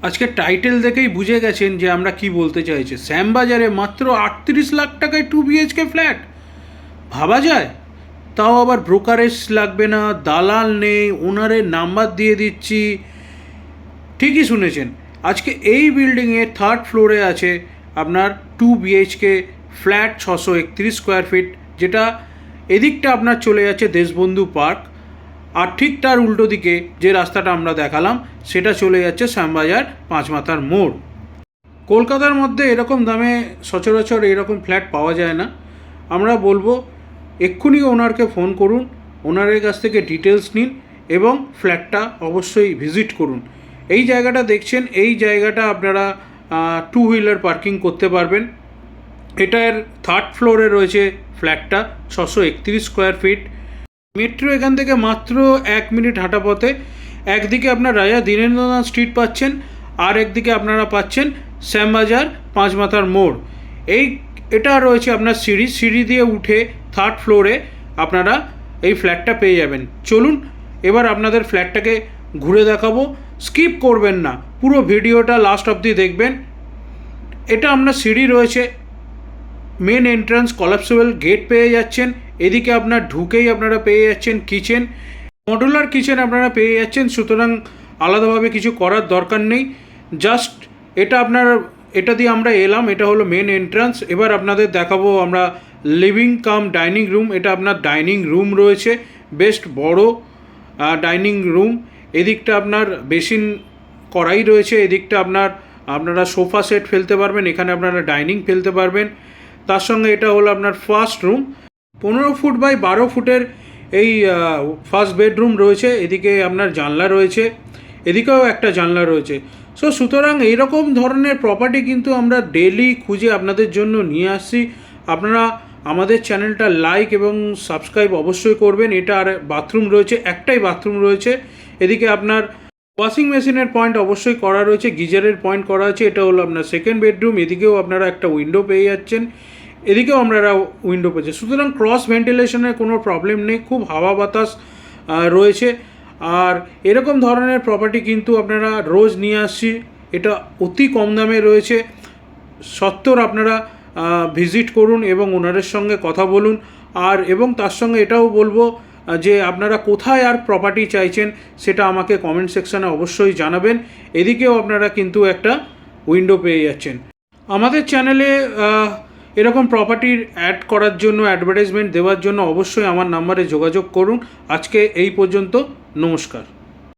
আজকে টাইটেল দেখেই বুঝে গেছেন যে আমরা কি বলতে চাইছি। শ্যামবাজারে মাত্র 38 লাখ টাকায় 2 BHK ফ্ল্যাট, ভাবা যায়? তাও আবার ব্রোকারেজ লাগবে না, দালাল নেই, ওনারের নাম্বার দিয়ে দিচ্ছি। ঠিকই শুনেছেন। আজকে এই বিল্ডিংয়ে 3rd ফ্লোরে আছে আপনার 2 BHK ফ্ল্যাট 631 স্কোয়ার ফিট, যেটা এদিকটা আপনার চলে যাচ্ছে দেশবন্ধু পার্ক, আর ঠিক তার উল্টো দিকে যে রাস্তাটা আমরা দেখালাম সেটা চলে যাচ্ছে শ্যামবাজার পাঁচমাথার মোড়। কলকাতার মধ্যে এরকম দামে সচরাচর এরকম ফ্ল্যাট পাওয়া যায় না। আমরা বলবো এক্ষুনি ওনারকে ফোন করুন, ওনারের কাছ থেকে ডিটেলস নিন এবং ফ্ল্যাটটা অবশ্যই ভিজিট করুন। এই জায়গাটা দেখছেন, এই জায়গাটা আপনারা 2 হুইলার পার্কিং করতে পারবেন। এটার 3rd ফ্লোরে রয়েছে ফ্ল্যাটটা, 631 স্কোয়ার ফিট। মেট্রো এখান থেকে মাত্র 1 মিনিট হাঁটা পথে। একদিকে আপনার রাজা দীনেন্দ্রনাথ স্ট্রিট পাচ্ছেন, আর একদিকে আপনারা পাচ্ছেন শ্যামবাজার পাঁচমাথার মোড়। এটা রয়েছে আপনার সিঁড়ি দিয়ে উঠে 3rd ফ্লোরে আপনারা এই ফ্ল্যাটটা পেয়ে যাবেন। চলুন এবার আপনাদের ফ্ল্যাটটাকে ঘুরে দেখাবো, স্কিপ করবেন না, পুরো ভিডিওটা লাস্ট অবধি দেখবেন। এটা আপনার সিঁড়ি রয়েছে, মেন এন্ট্রান্স কলাপসেবল গেট পেয়ে যাচ্ছেন। এদিকে আপনার ঢুকেই আপনারা পেয়ে যাচ্ছেন কিচেন, মডুলার কিচেন আপনারা পেয়ে যাচ্ছেন, সুতরাং আলাদাভাবে কিছু করার দরকার নেই। জাস্ট এটা দিয়ে আমরা এলাম, এটা হলো মেন এন্ট্রান্স। এবার আপনাদের দেখাবো আমরা লিভিং কাম ডাইনিং রুম। এটা আপনার ডাইনিং রুম রয়েছে, বেস্ট বড় ডাইনিং রুম। এদিকটা আপনার বেসিন করাই রয়েছে, এদিকটা আপনারা সোফা সেট ফেলতে পারবেন, এখানে আপনারা ডাইনিং ফেলতে পারবেন। তার সঙ্গে এটা হলো আপনার ফার্স্ট রুম, 15 ফুট বাই 12 ফুটের এই ফার্স্ট বেডরুম রয়েছে। এদিকে আপনার জানলা রয়েছে, এদিকেও একটা জানলা রয়েছে। সুতরাং এইরকম ধরনের প্রপার্টি কিন্তু আমরা ডেলি খুঁজে আপনাদের জন্য নিয়ে আসছি। আপনারা আমাদের চ্যানেলটা লাইক এবং সাবস্ক্রাইব অবশ্যই করবেন। এটা আর বাথরুম রয়েছে, একটাই বাথরুম রয়েছে। এদিকে আপনার ওয়াশিং মেশিনের পয়েন্ট অবশ্যই করা রয়েছে, গিজারের পয়েন্ট করা আছে। এটা হলো আপনার সেকেন্ড বেডরুম, এদিকেও আপনারা একটা উইন্ডো পেয়ে যাচ্ছেন, এদিকেও আপনারা উইন্ডো পেয়েছে। সুতরাং ক্রস ভেন্টিলেশনের কোনো প্রবলেম নেই, খুব হাওয়া বাতাস রয়েছে। আর এরকম ধরনের প্রপার্টি কিন্তু আপনারা রোজ নিয়ে আসছি, এটা অতি কম দামে রয়েছে। সত্বর আপনারা ভিজিট করুন এবং ওনারের সঙ্গে কথা বলুন। এবং তার সঙ্গে এটাও বলবো যে আপনারা কোথায় আর প্রপার্টি চাইছেন সেটা আমাকে কমেন্ট সেকশানে অবশ্যই জানাবেন। এদিকেও আপনারা কিন্তু একটা উইন্ডো পেয়ে যাচ্ছেন। আমাদের চ্যানেলে এরকম প্রপার্টির অ্যাড করার জন্য, অ্যাডভার্টাইজমেন্ট দেওয়ার জন্য অবশ্যই আমার নাম্বারে যোগাযোগ করুন। আজকে এই পর্যন্ত, নমস্কার।